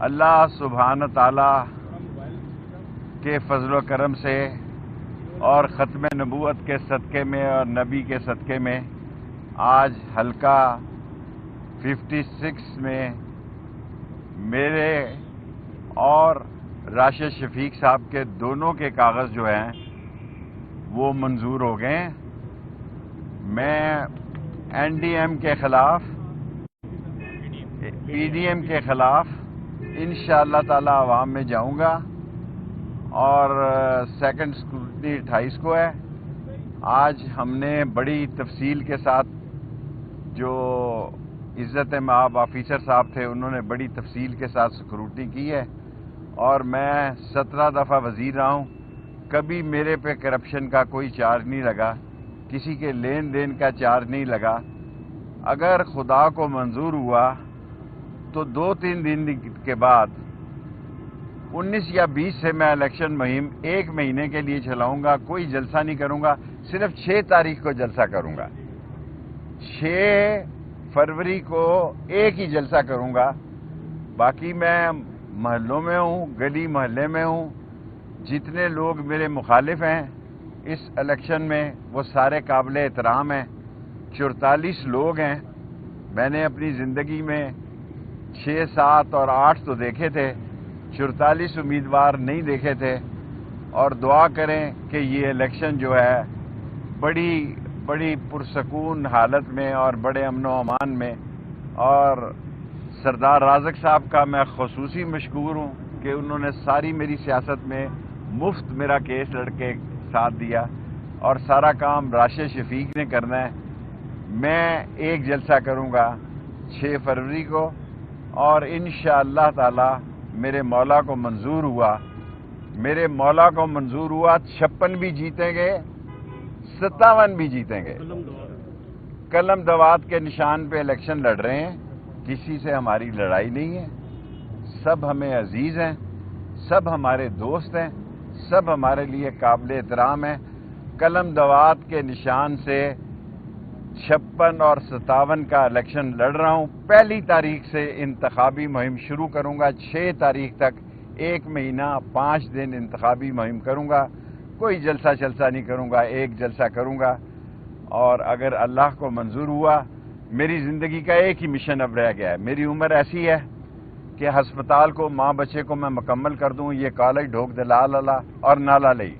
اللہ سبحانہ تعالی کے فضل و کرم سے اور ختم نبوت کے صدقے میں اور نبی کے صدقے میں آج حلقہ 56 میں میرے اور راشد شفیق صاحب کے دونوں کے کاغذ جو ہیں وہ منظور ہو گئے ہیں۔ میں این ڈی ایم کے خلاف، پی ڈی ایم کے خلاف انشاءاللہ تعالی عوام میں جاؤں گا اور سیکنڈ اسکروٹنی 28 کو ہے۔ آج ہم نے بڑی تفصیل کے ساتھ، جو عزت مآب آفیسر صاحب تھے انہوں نے بڑی تفصیل کے ساتھ اسکروٹنی کی ہے، اور میں 17 دفعہ وزیر رہا ہوں، کبھی میرے پہ کرپشن کا کوئی چارج نہیں لگا، کسی کے لین دین کا چارج نہیں لگا۔ اگر خدا کو منظور ہوا تو 2-3 دن کے بعد 19 یا 20 سے میں الیکشن مہم 1 مہینے کے لیے چلاؤں گا۔ کوئی جلسہ نہیں کروں گا، صرف 6 تاریخ کو جلسہ کروں گا۔ 6 فروری کو ایک ہی جلسہ کروں گا، باقی میں محلوں میں ہوں، گلی محلے میں ہوں۔ جتنے لوگ میرے مخالف ہیں اس الیکشن میں وہ سارے قابل احترام ہیں۔ 44 لوگ ہیں، میں نے اپنی زندگی میں 6، 7 اور 8 تو دیکھے تھے، 44 امیدوار نہیں دیکھے تھے۔ اور دعا کریں کہ یہ الیکشن جو ہے بڑی پرسکون حالت میں اور بڑے امن و امان میں، اور سردار رازق صاحب کا میں خصوصی مشکور ہوں کہ انہوں نے ساری میری سیاست میں مفت میرا کیس لڑ کے ساتھ دیا، اور سارا کام راشد شفیق نے کرنا ہے۔ میں ایک جلسہ کروں گا 6 فروری کو، اور انشاءاللہ تعالی میرے مولا کو منظور ہوا 56 بھی جیتیں گے، 57 بھی جیتیں گے۔ قلم دوات کے نشان پہ الیکشن لڑ رہے ہیں، کسی سے ہماری لڑائی نہیں ہے، سب ہمیں عزیز ہیں، سب ہمارے دوست ہیں، سب ہمارے لیے قابل احترام ہیں۔ قلم دوات کے نشان سے 56 اور 57 کا الیکشن لڑ رہا ہوں۔ 1 تاریخ سے انتخابی مہم شروع کروں گا، 6 تاریخ تک 1 مہینہ 5 دن انتخابی مہم کروں گا۔ کوئی جلسہ نہیں کروں گا، ایک جلسہ کروں گا۔ اور اگر اللہ کو منظور ہوا، میری زندگی کا ایک ہی مشن اب رہ گیا ہے۔ میری عمر ایسی ہے کہ ہسپتال کو، ماں بچے کو میں مکمل کر دوں، یہ کالج ڈھوک دلال اللہ اور نالا لئی،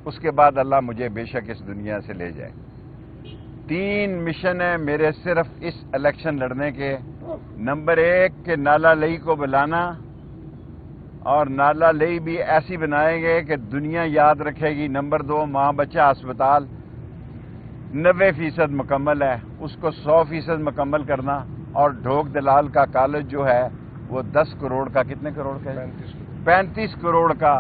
اس کے بعد اللہ مجھے بے شک اس دنیا سے لے جائے۔ 3 مشن ہیں میرے صرف اس الیکشن لڑنے کے۔ نمبر 1 کہ نالا لئی کو بلانا، اور نالا لئی بھی ایسی بنائیں گے کہ دنیا یاد رکھے گی۔ نمبر 2 ماں بچہ ہسپتال 90% مکمل ہے، اس کو 100% مکمل کرنا، اور ڈھوک دلال کا کالج جو ہے وہ 10 کروڑ کا، کتنے کروڑ کا ہے؟ 35 کروڑ کا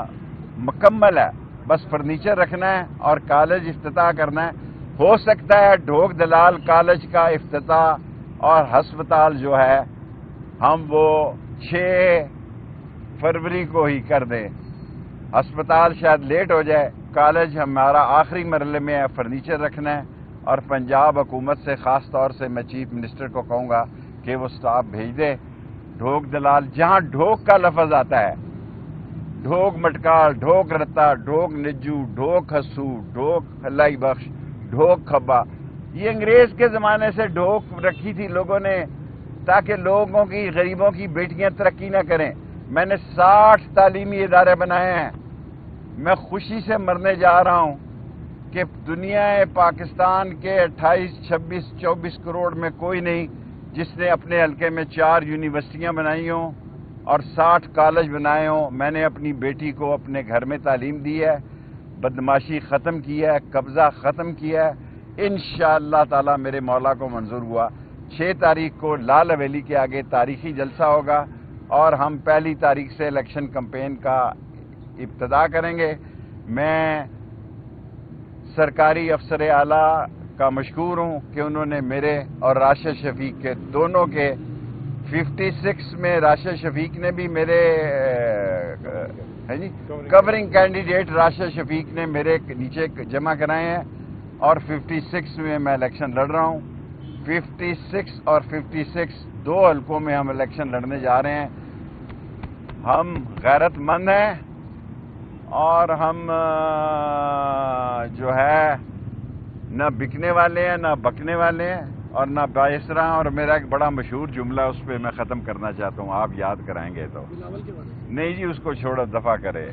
مکمل ہے، بس فرنیچر رکھنا ہے اور کالج افتتاح کرنا ہے۔ ہو سکتا ہے ڈھوک دلال کالج کا افتتاح اور ہسپتال جو ہے ہم وہ 6 فروری کو ہی کر دیں۔ ہسپتال شاید لیٹ ہو جائے، کالج ہمارا آخری مرحلے میں ہے، فرنیچر رکھنا ہے۔ اور پنجاب حکومت سے خاص طور سے میں چیف منسٹر کو کہوں گا کہ وہ سٹاف بھیج دے۔ ڈھوک دلال، جہاں ڈھوک کا لفظ آتا ہے، ڈھوک مٹکال، ڈھوک رتا، ڈھوک نجو، ڈھوک ہسو، ڈھوک ہلائی بخش، ڈھوک کھبا، یہ انگریز کے زمانے سے ڈھوک رکھی تھی لوگوں نے تاکہ لوگوں کی، غریبوں کی بیٹیاں ترقی نہ کریں۔ میں نے 60 تعلیمی ادارے بنائے ہیں۔ میں خوشی سے مرنے جا رہا ہوں کہ دنیا پاکستان کے 28، 26، 24 کروڑ میں کوئی نہیں جس نے اپنے حلقے میں 4 یونیورسٹیاں بنائی ہوں اور 60 کالج بنائے ہوں۔ میں نے اپنی بیٹی کو اپنے گھر میں تعلیم دی ہے، بدماشی ختم کی ہے، قبضہ ختم کیا ہے۔ انشاءاللہ تعالی میرے مولا کو منظور ہوا 6 تاریخ کو لال حویلی کے آگے تاریخی جلسہ ہوگا، اور ہم 1 تاریخ سے الیکشن کمپین کا ابتدا کریں گے۔ میں سرکاری افسر اعلیٰ کا مشکور ہوں کہ انہوں نے میرے اور راشد شفیق کے دونوں کے 56 میں راشد شفیق نے بھی میرے کورنگ کینڈیڈیٹ راشد شفیق نے میرے نیچے جمع کرائے ہیں، اور 56 میں الیکشن لڑ رہا ہوں۔ 56 اور 56 2 حلقوں میں ہم الیکشن لڑنے جا رہے ہیں۔ ہم غیرت مند ہیں اور ہم جو ہے نہ بکنے والے ہیں نہ بکنے والے ہیں اور نہ باعثرا. اور میرا ایک بڑا مشہور جملہ اس پہ میں ختم کرنا چاہتا ہوں, آپ یاد کرائیں گے تو. نہیں جی, اس کو چھوڑو, دفع کرے.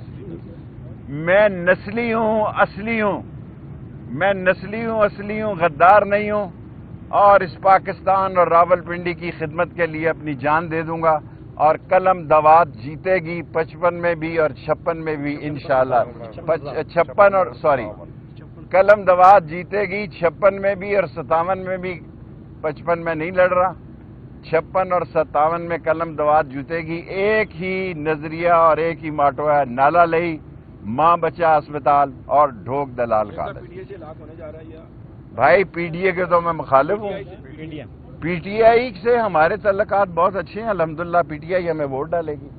میں نسلی ہوں, اصلی ہوں. میں نسلی ہوں, اصلی ہوں, غدار نہیں ہوں, اور اس پاکستان اور راولپنڈی کی خدمت کے لیے اپنی جان دے دوں گا. اور قلم دوات جیتے گی 55 میں بھی اور 56 میں بھی انشاءاللہ. 56 اور قلم دوات جیتے گی 56 میں بھی اور 57 میں بھی. 55 میں نہیں لڑ رہا, 56 اور 57 میں قلم دوات جیتے گی. ایک ہی نظریہ اور ایک ہی ماٹو ہے, نالا لئی, ماں بچہ اسپتال اور ڈھوک دلال کا. بھائی پی ڈی اے کے تو میں مخالف ہوں. پی ٹی آئی سے ہمارے تعلقات بہت اچھے ہیں الحمدللہ. پی ٹی آئی ہمیں ووٹ ڈالے گی.